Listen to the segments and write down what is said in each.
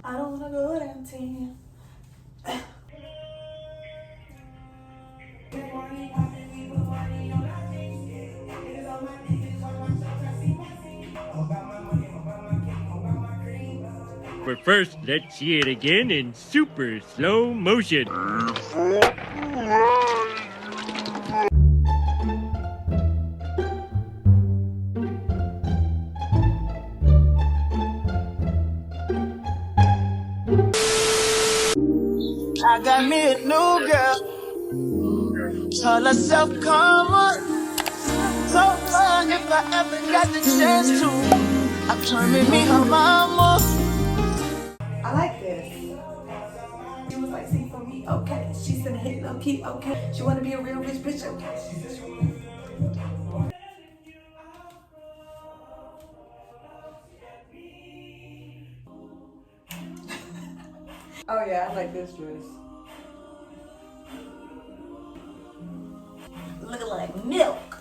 I don't wanna go down 10. But first, let's see it again in super slow motion. I got me a new girl. Call herself Karma. So fun if I ever got the chance to. I'm trying to meet her mama. I like this. She was like, see for me, okay. She said, hey, low key, okay. She wanna be a real rich bitch, okay. Oh yeah, I like this dress. Looking like milk.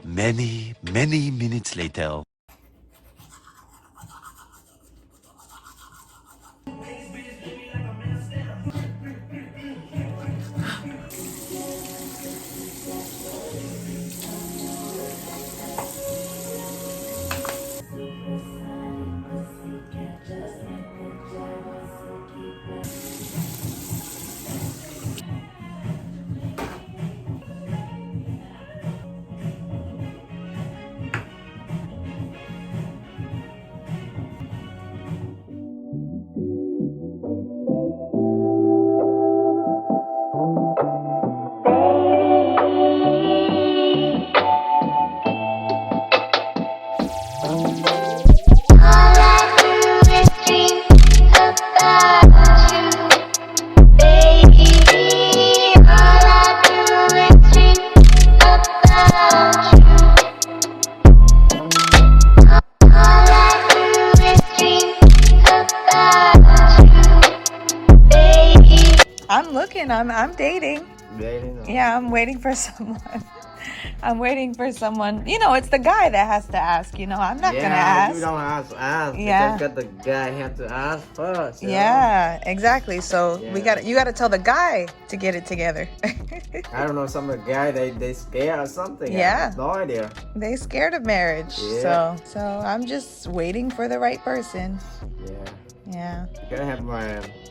Many minutes later. I'm looking. I'm dating. Dating? Yeah, I'm waiting for someone. I'm waiting for someone. You know, it's the guy that has to ask. You know, I'm not gonna ask. You don't have to ask. Yeah. Because the guy have to ask first. You know? Yeah, exactly. So Yeah. you gotta tell the guy to get it together. I don't know, some of the guy they scared or something. I Yeah. have no idea. They scared of marriage. Yeah. So I'm just waiting for the right person. Yeah. Yeah.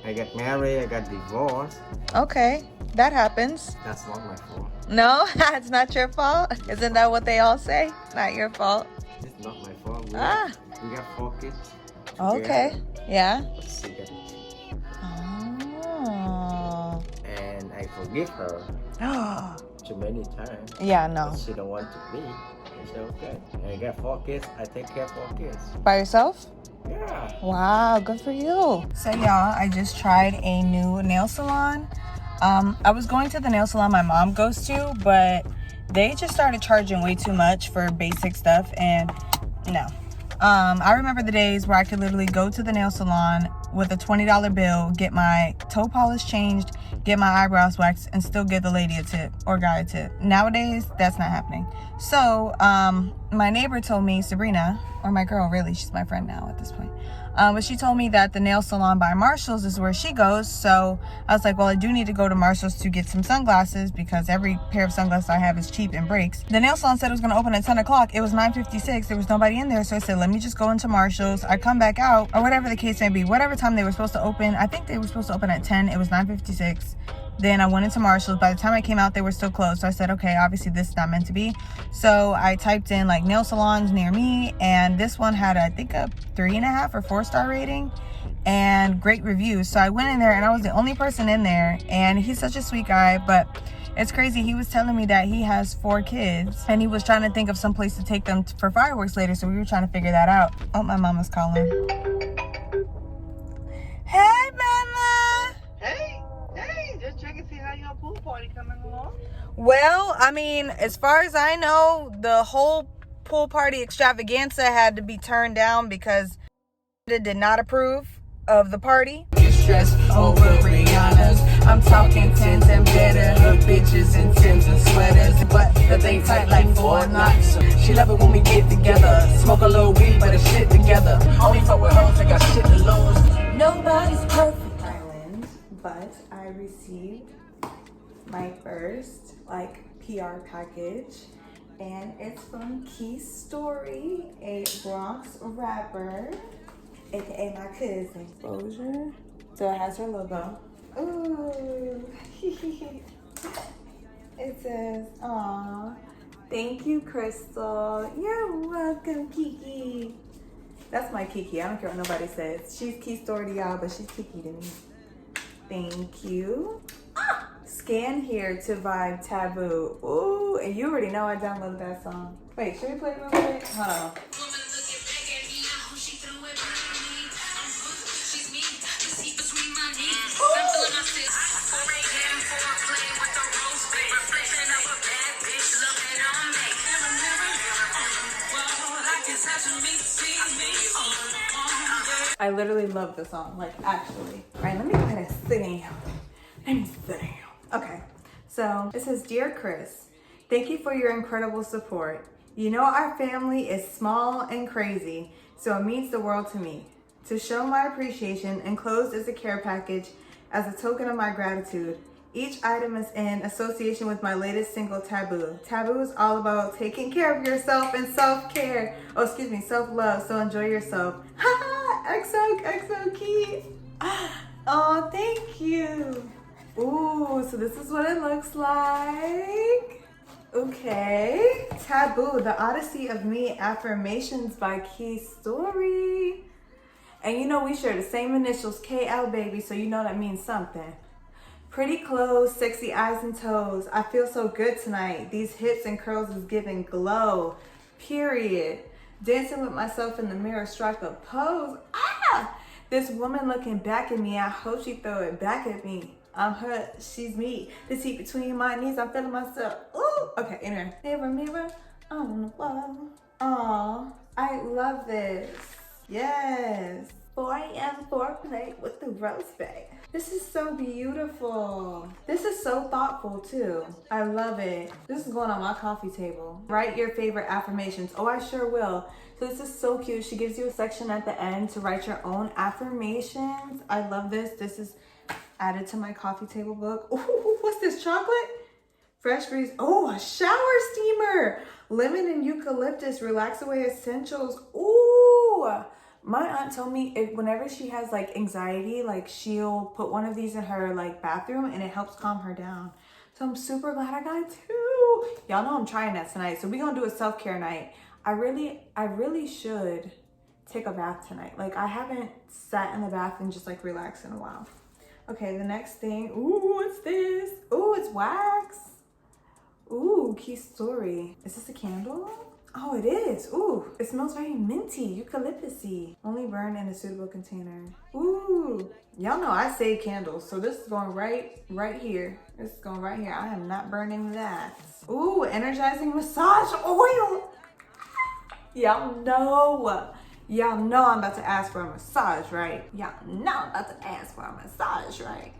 I got married, I got divorced. Okay, that happens. That's not my fault. No, it's not your fault. Isn't that what they all say? Not your fault. It's not my fault. We got 4 kids. Okay. Yeah. But she got it. Oh. And I forgive her too many times. Yeah, no. But she don't want to be. I said, okay. And I got 4 kids. I take care of 4 kids. By yourself? Yeah. Wow, good for you. So y'all, I just tried a new nail salon. I was going to the nail salon my mom goes to, but they just started charging way too much for basic stuff, and no. I remember the days where I could literally go to the nail salon with a $20 bill, get my toe polish changed, get my eyebrows waxed, and still give the lady a tip or guy a tip. Nowadays, that's not happening. So, my neighbor told me, Sabrina, or my girl, really, she's my friend now at this point. But she told me that the nail salon by Marshall's is where she goes. So I was like, well, I do need to go to Marshall's to get some sunglasses because every pair of sunglasses I have is cheap and breaks. The nail salon said it was going to open at 10 o'clock. It was 9:56. There was nobody in there. So I said, let me just go into Marshall's. I come back out, or whatever the case may be, whatever time they were supposed to open. I think they were supposed to open at 10. It was 9:56. Then I went into Marshall's. By the time I came out, they were still closed. So I said, okay, obviously this is not meant to be. So I typed in like nail salons near me, and this one had, I think, a 3.5 or 4-star rating and great reviews. So I went in there, and I was the only person in there, and he's such a sweet guy. But it's crazy. He was telling me that he has 4 kids, and he was trying to think of some place to take them for fireworks later. So we were trying to figure that out. Oh, my mama's calling. Hey, mama. Hey, just checking to see how your pool party coming along. Well, I mean, as far as I know, the whole pool party extravaganza had to be turned down because it did not approve of the party. Stressed over Rihanna's. I'm talking tens and better. Her bitches in Timbs and sweaters, but the thing tight like 4 knots. She love it when we get together. Smoke a little weed, but it's shit together. Only fuck with hoes that got shit to lose. Nobody's perfect. Island, but I received my first like PR package, and it's from Storii, a Bronx rapper, aka my cousin. Exposure. So it has her logo. Ooh. It says, "Aw, thank you, Crystal. You're welcome, Kiki." That's my Kiki. I don't care what nobody says. She's Storii to y'all, but she's Kiki to me. Thank you. Scan here to vibe Taboo. Ooh, and you already know I downloaded that song. Wait, should we play it real quick? Hold on. I literally love the song, like actually. All right, let me go ahead and sit down. Let me sit down. Okay, so it says, "Dear Chris, thank you for your incredible support. You know our family is small and crazy, so it means the world to me. To show my appreciation, enclosed is a care package as a token of my gratitude. Each item is in association with my latest single, Taboo. Taboo is all about taking care of yourself and self-care. Oh, excuse me, self-love, so enjoy yourself." XO Key. Oh, thank you. Ooh, so this is what it looks like. Okay. Taboo, the Odyssey of Me, Affirmations by Storii. And you know we share the same initials, KL, baby, so you know that means something. "Pretty clothes, sexy eyes and toes. I feel so good tonight. These hips and curls is giving glow. Period. Dancing with myself in the mirror, strike a pose. This woman looking back at me. I hope she throw it back at me. I'm her, she's me. The seat between my knees, I'm feeling myself. Ooh." Okay, anyway. Mirror, mirror on the wall. Aw, I love this. Yes. 4 a.m. foreplay with the rose bag. This is so beautiful. This is so thoughtful too. I love it. This is going on my coffee table. Write your favorite affirmations. Oh, I sure will. So this is so cute. She gives you a section at the end to write your own affirmations. I love this. This is added to my coffee table book. Ooh, what's this, chocolate? Fresh breeze. Oh, a shower steamer. Lemon and eucalyptus, relax away essentials. Ooh. My aunt told me whenever she has like anxiety, like she'll put one of these in her like bathroom and it helps calm her down. So I'm super glad I got two. Y'all know I'm trying that tonight. So we're gonna do a self-care night. I really should take a bath tonight. Like I haven't sat in the bath and just like relaxed in a while. Okay, the next thing. Ooh, what's this? Ooh, it's wax. Ooh, Storii. Is this a candle? Oh, it is. Ooh, it smells very minty, eucalyptusy. Only burn in a suitable container. Ooh, y'all know I save candles, so this is going right here. This is going right here. I am not burning that. Ooh, energizing massage oil. Y'all know I'm about to ask for a massage, right? Y'all know I'm about to ask for a massage, right?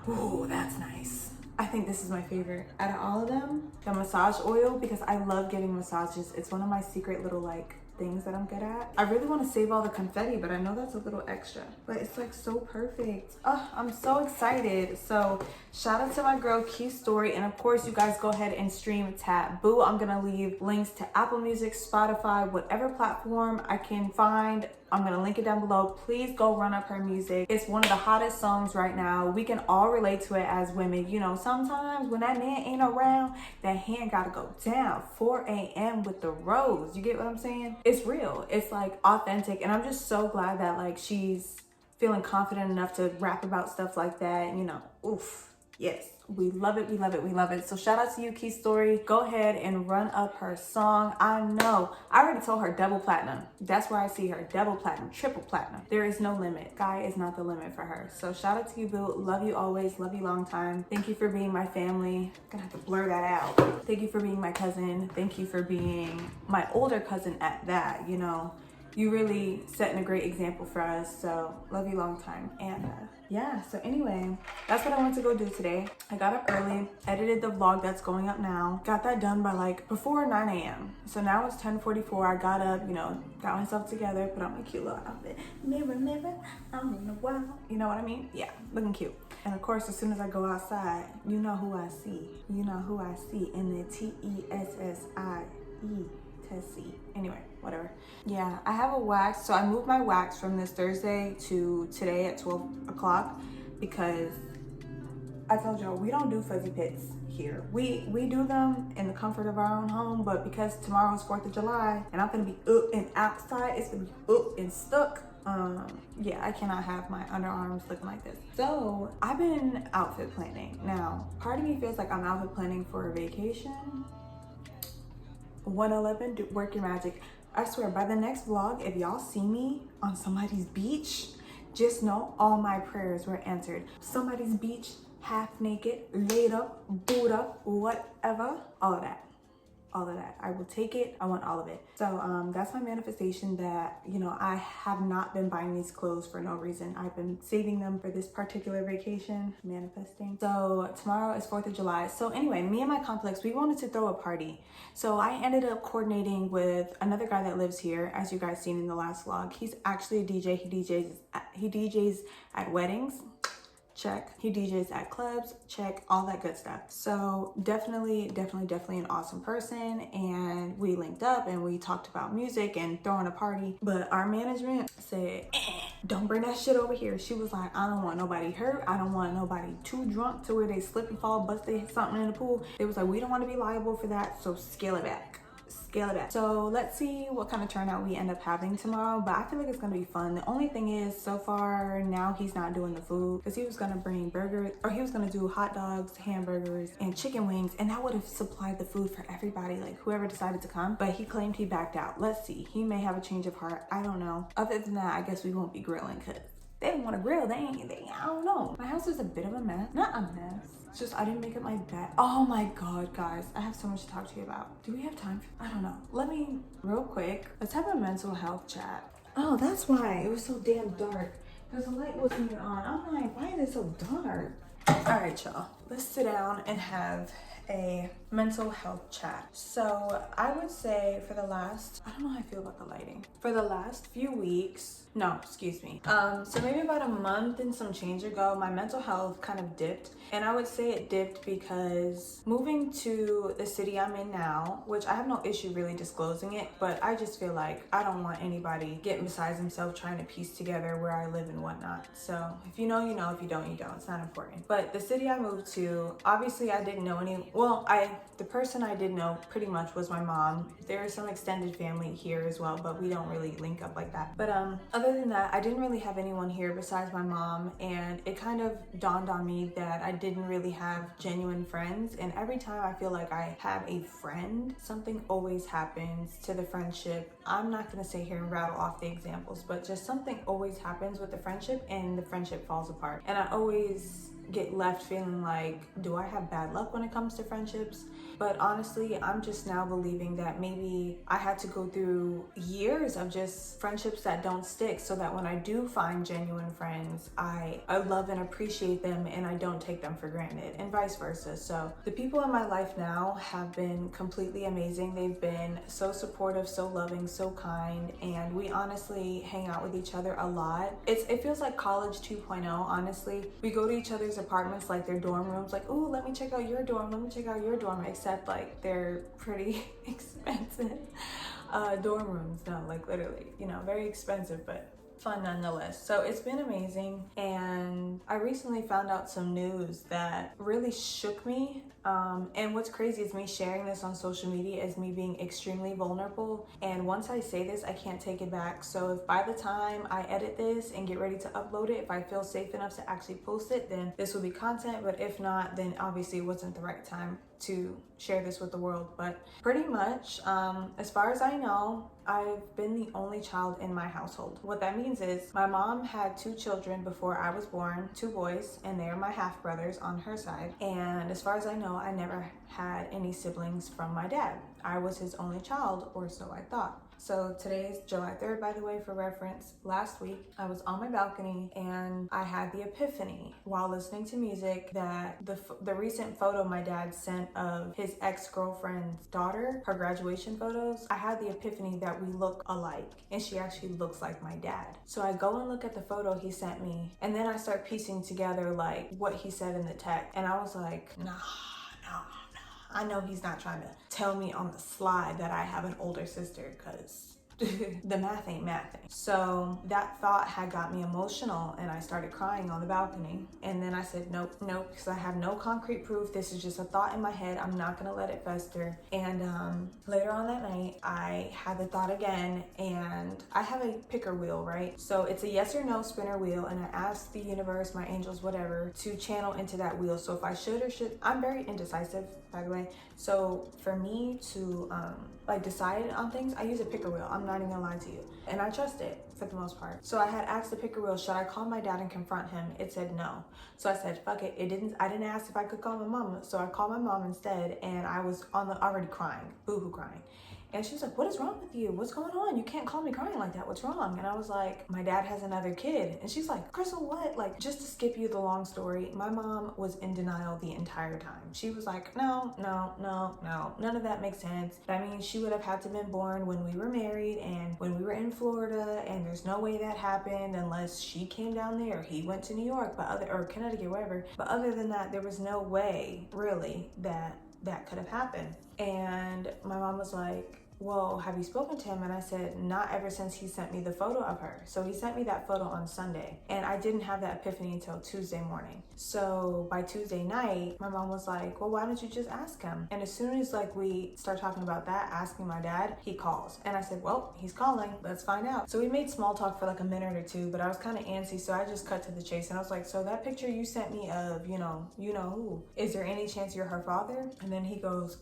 Ooh, that's nice. I think this is my favorite out of all of them, the massage oil, because I love giving massages. It's one of my secret little like things that I'm good at. I really want to save all the confetti, but I know that's a little extra, but it's like so perfect. Oh, I'm so excited. So shout out to my girl Storii, and of course you guys go ahead and stream Taboo. I'm gonna leave links to Apple Music, Spotify, whatever platform I can find. I'm gonna link it down below. Please go run up her music. It's one of the hottest songs right now. We can all relate to it as women. You know, sometimes when that man ain't around, that hand gotta go down. 4 a.m. with the rose. You get what I'm saying? It's real. It's like authentic. And I'm just so glad that like she's feeling confident enough to rap about stuff like that. You know, oof. Yes, we love it, we love it, we love it. So shout out to you, Storii. Go ahead and run up her song. I know, I already told her double platinum. That's where I see her, double platinum, triple platinum. There is no limit. Sky is not the limit for her. So shout out to you, boo. Love you always, love you long time. Thank you for being my family. I'm gonna have to blur that out. Thank you for being my cousin. Thank you for being my older cousin at that, you know. You really setting a great example for us. So love you long time. And yeah, so anyway, that's what I went to go do today. I got up early, edited the vlog that's going up now, got that done by like before 9 a.m. So now it's 10:44. I got up, you know, got myself together, put on my cute little outfit. Mirror, mirror, I'm in the wild. You know what I mean? Yeah, looking cute. And of course, as soon as I go outside, you know who I see. You know who I see in the TESSIE. Tessie. Anyway, whatever. Yeah, I have a wax. So I moved my wax from this Thursday to today at 12 o'clock because I told y'all we don't do fuzzy pits here. We do them in the comfort of our own home, but because tomorrow's 4th of July and I'm gonna be up and outside, it's gonna be up and stuck. Yeah, I cannot have my underarms looking like this. So I've been outfit planning. Now, part of me feels like I'm outfit planning for a vacation. 111, work your magic. I swear, by the next vlog, if y'all see me on somebody's beach, just know all my prayers were answered. Somebody's beach, half naked, laid up, booed up, whatever, all of that. All of that. I will take it. I want all of it. So that's my manifestation that, you know, I have not been buying these clothes for no reason. I've been saving them for this particular vacation, manifesting. So tomorrow is 4th of July. So anyway, me and my complex, we wanted to throw a party. So I ended up coordinating with another guy that lives here, as you guys seen in the last vlog. He's actually a DJ. He DJs at weddings. Check. He DJs at clubs, check, all that good stuff. So definitely an awesome person. And we linked up and we talked about music and throwing a party. But our management said, don't bring that shit over here. She was like, I don't want nobody hurt. I don't want nobody too drunk to where they slip and fall, bust something in the pool. It was like, we don't want to be liable for that. So scale it back. So let's see what kind of turnout we end up having tomorrow, but I feel like it's gonna be fun. The only thing is, so far now he's not doing the food because he was gonna bring burgers, or he was gonna do hot dogs, hamburgers, and chicken wings, and that would have supplied the food for everybody, like whoever decided to come. But he claimed he backed out. Let's see, he may have a change of heart. I don't know. Other than that, I guess we won't be grilling because they don't want to grill. I don't know. My house is a bit of a mess. Not a mess. It's just I didn't make up my bed. Oh my God, guys. I have so much to talk to you about. Do we have time? I don't know. Let me, real quick, let's have a mental health chat. Oh, that's why it was so damn dark. Because the light wasn't even on. I'm like, why is it so dark? All right, y'all. Let's sit down and have a mental health chat. So I would say for the last, I don't know how I feel about the lighting. For the last few weeks, no, excuse me. So maybe about a month and some change ago, my mental health kind of dipped. And I would say it dipped because moving to the city I'm in now, which I have no issue really disclosing it, but I just feel like I don't want anybody getting besides himself trying to piece together where I live and whatnot. So if you know, you know. If you don't, you don't. It's not important. But the city I moved to, obviously I didn't know any, well, the person I did know pretty much was my mom. There is some extended family here as well, but we don't really link up like that. But other than that, I didn't really have anyone here besides my mom, and it kind of dawned on me that I didn't really have genuine friends. And every time I feel like I have a friend, something always happens to the friendship. I'm not gonna sit here and rattle off the examples, but just something always happens with the friendship and the friendship falls apart. And I always get left feeling like, do I have bad luck when it comes to friendships? But honestly, I'm just now believing that maybe I had to go through years of just friendships that don't stick, so that when I do find genuine friends, I love and appreciate them and I don't take them for granted, and vice versa. So the people in my life now have been completely amazing. They've been so supportive, so loving, so kind, and we honestly hang out with each other a lot. It feels like college 2.0, honestly. We go to each other's apartments like their dorm rooms, like, ooh, let me check out your dorm, let me check out your dorm, except like they're pretty expensive dorm rooms. No, like literally, you know, very expensive, but fun nonetheless. So it's been amazing, and I recently found out some news that really shook me. And what's crazy is me sharing this on social media is me being extremely vulnerable, and once I say this, I can't take it back. So if by the time I edit this and get ready to upload it, if I feel safe enough to actually post it, then this will be content. But if not, then obviously it wasn't the right time to share this with the world. But pretty much, as far as I know, I've been the only child in my household. What that means is my mom had 2 children before I was born, 2 boys, and they're my half brothers on her side. And as far as I know, I never had any siblings from my dad. I was his only child, or so I thought. So today's July 3rd, by the way, for reference. Last week, I was on my balcony and I had the epiphany while listening to music that the recent photo my dad sent of his ex-girlfriend's daughter, her graduation photos, I had the epiphany that we look alike and she actually looks like my dad. So I go and look at the photo he sent me and then I start piecing together like what he said in the text. And I was like, nah. I know he's not trying to tell me on the slide that I have an older sister, because the math ain't mathing. So that thought had got me emotional and I started crying on the balcony. And then I said, nope, because I have no concrete proof. This is just a thought in my head. I'm not gonna let it fester. And later on that night, I had the thought again, and I have a picker wheel, right? So it's a yes or no spinner wheel, and I asked the universe, my angels, whatever, to channel into that wheel. So if I should or should, I'm very indecisive, by the way. So for me to like decide on things, I use a picker wheel. I'm not even gonna lie to you. And I trust it for the most part. So I had asked the picker wheel, should I call my dad and confront him? It said no. So I said, fuck it. I didn't ask if I could call my mom. So I called my mom instead, and I was already crying, boohoo crying. And she was like, what is wrong with you? What's going on? You can't call me crying like that. What's wrong? And I was like, my dad has another kid. And she's like, Crystal, what? Like, just to skip you the long story, my mom was in denial the entire time. She was like, no, none of that makes sense. I mean, she would have had to been born when we were married and when we were in Florida, and there's no way that happened unless she came down there or he went to New York, or Connecticut, wherever. But other than that, there was no way really that could have happened. And my mom was like, well, have you spoken to him? And I said, not ever since he sent me the photo of her. So he sent me that photo on Sunday, and I didn't have that epiphany until Tuesday morning. So by Tuesday night, my mom was like, well, why don't you just ask him? And as soon as like we start talking about that, asking my dad, he calls. And I said, well, he's calling, let's find out. So we made small talk for like a minute or two, but I was kind of antsy, so I just cut to the chase. And I was like, so that picture you sent me of, you know who, is there any chance you're her father? And then he goes,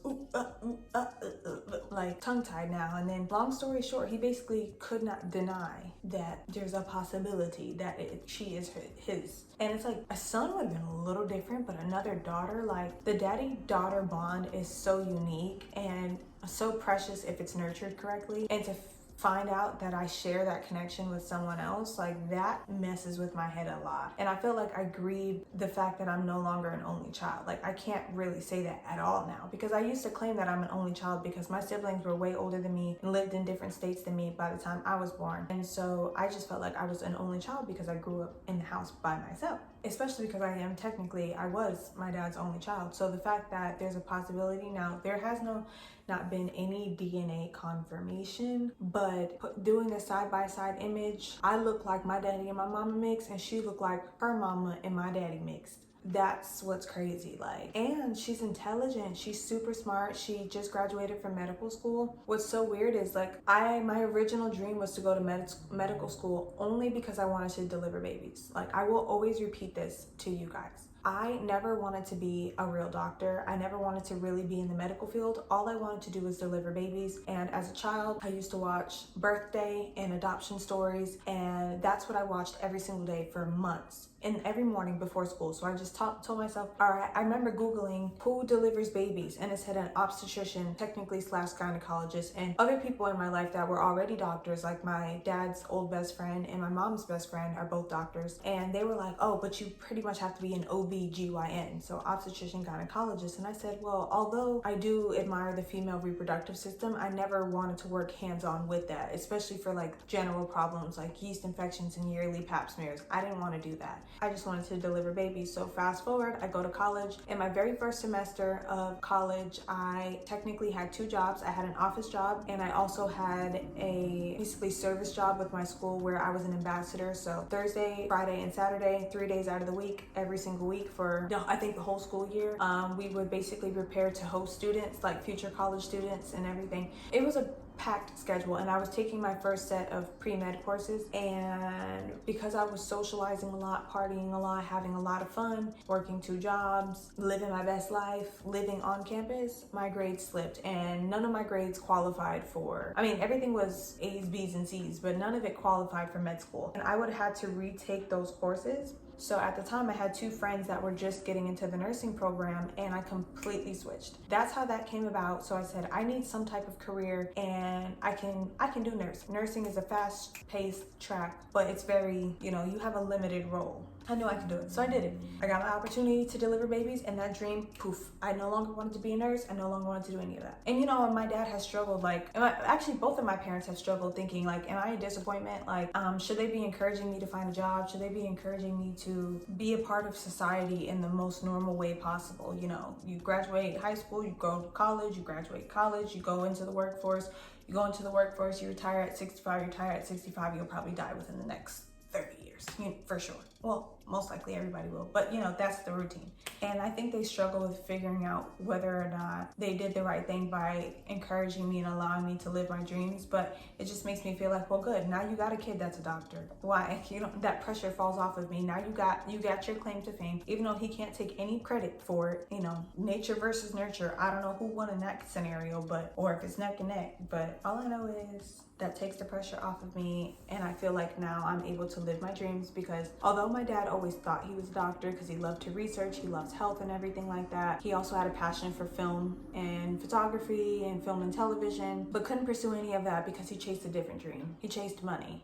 like tongue-tied now. And then long story short, he basically could not deny that there's a possibility that she is his. And it's like, a son would have been a little different, but another daughter, like the daddy-daughter bond is so unique and so precious if it's nurtured correctly. And to find out that I share that connection with someone else, like that messes with my head a lot. And I feel like I grieve the fact that I'm no longer an only child. Like I can't really say that at all now, because I used to claim that I'm an only child because my siblings were way older than me and lived in different states than me by the time I was born. And so I just felt like I was an only child because I grew up in the house by myself, especially because I was my dad's only child. So the fact that there's a possibility now, there has not been any DNA confirmation, but doing a side-by-side image, I look like my daddy and my mama mixed, and she looked like her mama and my daddy mixed. That's what's crazy. Like, and she's intelligent, she's super smart, she just graduated from medical school. What's so weird is like, my original dream was to go to medical school only because I wanted to deliver babies. Like, I will always repeat this to you guys. I never wanted to be a real doctor. I never wanted to really be in the medical field. All I wanted to do was deliver babies. And as a child, I used to watch birthday and adoption stories, and that's what I watched every single day for months, and every morning before school. So I just told myself, all right, I remember Googling who delivers babies, and it said an obstetrician, technically / gynecologist, and other people in my life that were already doctors, like my dad's old best friend and my mom's best friend are both doctors. And they were like, oh, but you pretty much have to be an OB/GYN, so obstetrician gynecologist. And I said, well, although I do admire the female reproductive system, I never wanted to work hands-on with that, especially for like general problems like yeast infections and yearly pap smears. I didn't want to do that. I just wanted to deliver babies. So fast forward, I go to college. In my very first semester of college, I technically had 2 jobs. I had an office job, and I also had a basically service job with my school where I was an ambassador. So Thursday, Friday, and Saturday, 3 days out of the week, every single week for, I think the whole school year, we would basically prepare to host students, like future college students and everything. It was a packed schedule, and I was taking my first set of pre-med courses, and because I was socializing a lot, partying a lot, having a lot of fun, working 2 jobs, living my best life, living on campus, my grades slipped, and none of my grades qualified for, everything was A's, B's, and C's, but none of it qualified for med school. And I would have had to retake those courses So at the time I had 2 friends that were just getting into the nursing program, and I completely switched. That's how that came about. So I said, I need some type of career, and I can do nursing. Nursing is a fast paced track, but it's very, you know, you have a limited role. I knew I could do it, so I did it. I got my opportunity to deliver babies, and that dream, poof. I no longer wanted to be a nurse. I no longer wanted to do any of that. And you know, my dad has struggled, like, actually both of my parents have struggled thinking, like, am I a disappointment? Like, should they be encouraging me to find a job? Should they be encouraging me to be a part of society in the most normal way possible? You know, you graduate high school, you go to college, you graduate college, you go into the workforce, you retire at 65, you retire at 65, you'll probably die within the next 30 years, for sure. Well, most likely everybody will, but you know, that's the routine. And I think they struggle with figuring out whether or not they did the right thing by encouraging me and allowing me to live my dreams. But it just makes me feel like, well, good, now you got a kid that's a doctor. Why? You know, that pressure falls off of me. Now you got your claim to fame, even though he can't take any credit for it. You know, nature versus nurture. I don't know who won in that scenario, or if it's neck and neck, but all I know is that takes the pressure off of me, and I feel like now I'm able to live my dreams, because although my dad always thought he was a doctor because he loved to research, he loves health and everything like that, he also had a passion for film and photography and film and television, but couldn't pursue any of that because he chased a different dream. He chased money.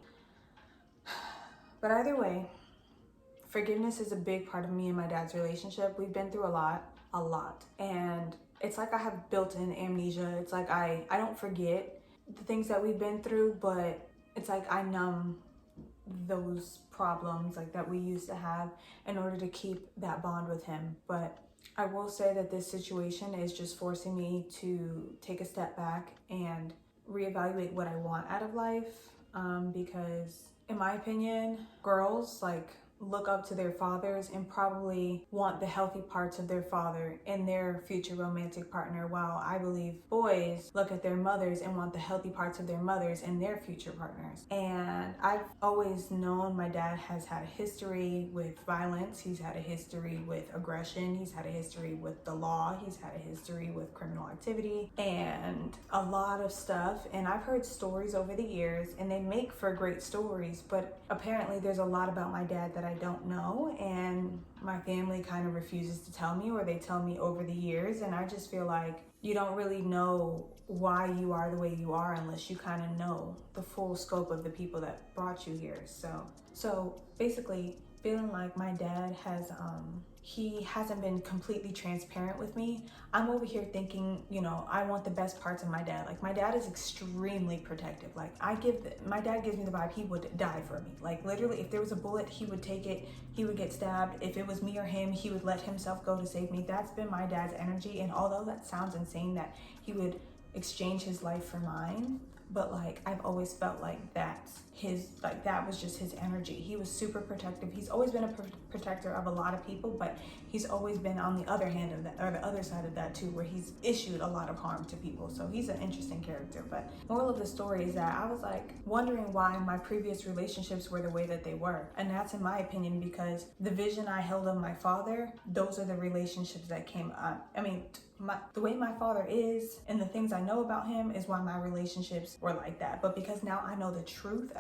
But either way, forgiveness is a big part of me and my dad's relationship. We've been through a lot. And it's like I have built-in amnesia. It's like I don't forget the things that we've been through, but it's like I numb those problems like that we used to have in order to keep that bond with him. But I will say that this situation is just forcing me to take a step back and reevaluate what I want out of life, because in my opinion, girls like look up to their fathers and probably want the healthy parts of their father in their future romantic partner, while I believe boys look at their mothers and want the healthy parts of their mothers in their future partners. And I've always known my dad has had a history with violence. He's had a history with aggression. He's had a history with the law. He's had a history with criminal activity and a lot of stuff. And I've heard stories over the years, and they make for great stories, but apparently there's a lot about my dad that I don't know, and my family kind of refuses to tell me, or they tell me over the years, and I just feel like you don't really know why you are the way you are unless you kind of know the full scope of the people that brought you here. So basically feeling like my dad he hasn't been completely transparent with me. I'm over here thinking, you know, I want the best parts of my dad. Like, my dad is extremely protective. Like, my dad gives me the vibe he would die for me. Like, literally, if there was a bullet, he would take it. He would get stabbed. If it was me or him, he would let himself go to save me. That's been my dad's energy. And although that sounds insane that he would exchange his life for mine, but like, I've always felt like that was just his energy. He was super protective. He's always been a protector of a lot of people, but he's always been on the other hand of that, or the other side of that too, where he's issued a lot of harm to people. So he's an interesting character. But moral of the story is that I was like wondering why my previous relationships were the way that they were. And that's in my opinion because the vision I held of my father, those are the relationships that came up. I mean, the way my father is and the things I know about him is why my relationships were like that. But because now I know the truth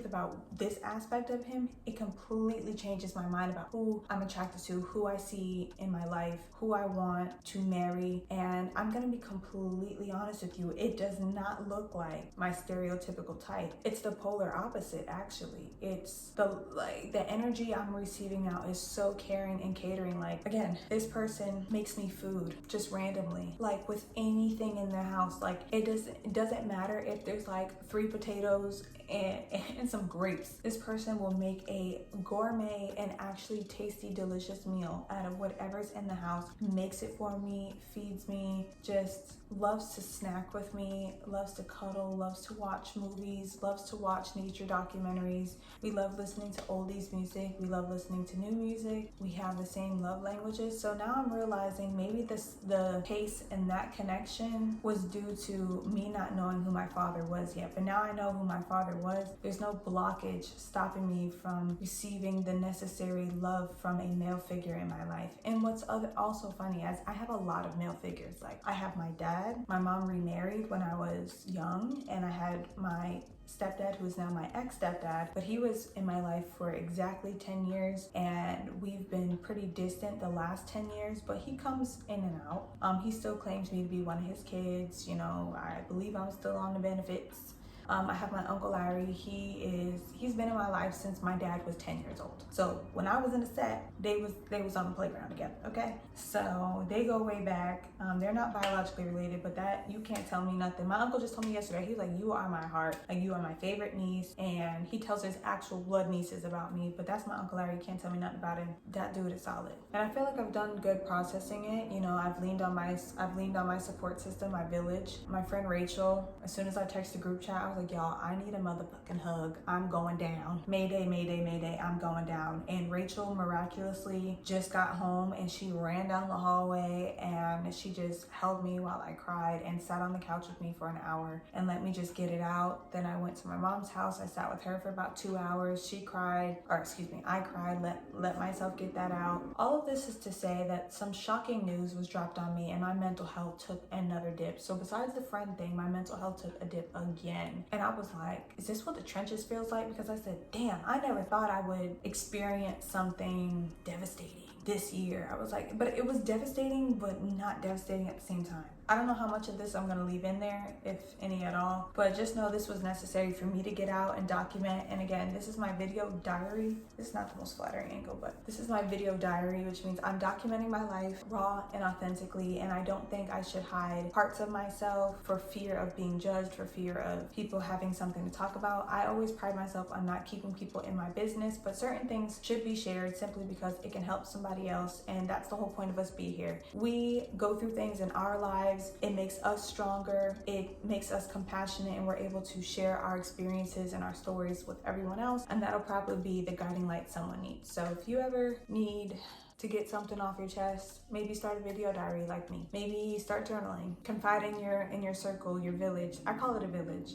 about this aspect of him, it completely changes my mind about who I'm attracted to, who I see in my life, who I want to marry. And I'm gonna be completely honest with you, it does not look like my stereotypical type. It's the polar opposite, actually. It's the energy I'm receiving now is so caring and catering. Like, again, this person makes me food just randomly, like with anything in their house. Like, it doesn't matter if there's like 3 potatoes and some grapes. This person will make a gourmet and actually tasty, delicious meal out of whatever's in the house, makes it for me, feeds me, just loves to snack with me, loves to cuddle, loves to watch movies, loves to watch nature documentaries. We love listening to oldies music. We love listening to new music. We have the same love languages. So now I'm realizing maybe the pace and that connection was due to me not knowing who my father was yet. But now I know who my father was. There's no blockage stopping me from receiving the necessary love from a male figure figure in my life. And what's also funny is I have a lot of male figures. Like I have my dad, my mom remarried when I was young, and I had my stepdad, who is now my ex-stepdad, but he was in my life for exactly 10 years, and we've been pretty distant the last 10 years, but he comes in and out. He still claims me to be one of his kids. You know, I believe I'm still on the benefits. I have my Uncle Larry. He's been in my life since my dad was 10 years old. So when I was in the set, they was on the playground together, okay? So they go way back. They're not biologically related, but that, you can't tell me nothing. My uncle just told me yesterday, he was like, you are my heart, like you are my favorite niece, and he tells his actual blood nieces about me, but that's my Uncle Larry. You can't tell me nothing about him. That dude is solid. And I feel like I've done good processing it. You know, I've leaned on my support system, my village. My friend Rachel, as soon as I text the group chat, I was like, y'all, I need a motherfucking hug. I'm going down. Mayday, mayday, mayday, I'm going down. And Rachel miraculously just got home, and she ran down the hallway, and she just held me while I cried and sat on the couch with me for an hour and let me just get it out. Then I went to my mom's house. I sat with her for about 2 hours. She cried, or excuse me, I cried, let myself get that out. All of this is to say that some shocking news was dropped on me, and my mental health took another dip. So besides the friend thing, my mental health took a dip again. And I was like, is this what the trenches feels like? Because I said, damn, I never thought I would experience something devastating this year. I was like, but it was devastating, but not devastating at the same time. I don't know how much of this I'm gonna leave in there, if any at all, but just know this was necessary for me to get out and document. And again, this is my video diary. This is not the most flattering angle, but this is my video diary, which means I'm documenting my life raw and authentically, and I don't think I should hide parts of myself for fear of being judged, for fear of people having something to talk about. I always pride myself on not keeping people in my business, but certain things should be shared simply because it can help somebody else, and that's the whole point of us being here. We go through things in our lives. It makes us stronger. It makes us compassionate, and we're able to share our experiences and our stories with everyone else, and that'll probably be the guiding light someone needs. So if you ever need to get something off your chest, maybe start a video diary like me. Maybe start journaling. Confide in your circle, your village. I call it a village.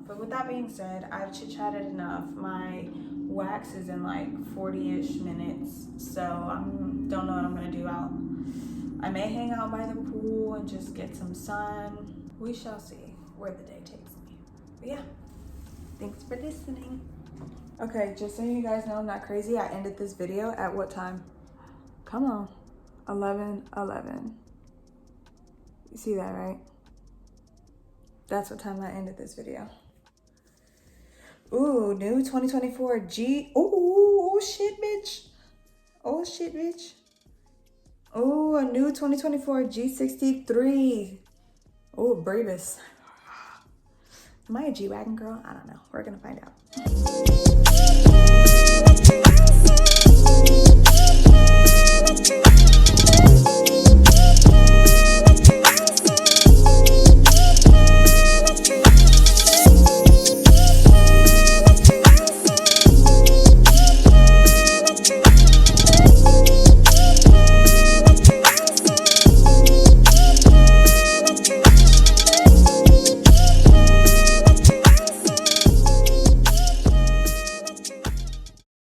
But with that being said, I've chit-chatted enough. My wax is in like 40-ish minutes, so I don't know what I'm gonna do. I may hang out by the pool and just get some sun. We shall see where the day takes me. But yeah, thanks for listening. Okay, just so you guys know I'm not crazy, I ended this video at what time? Come on, 11:11. You see that, right? That's what time I ended this video. Ooh, new 2024 G. Oh shit, bitch. Oh shit, bitch. Oh, a new 2024 G63. Oh, Bravest. Am I a G-Wagon girl? I don't know. We're gonna find out.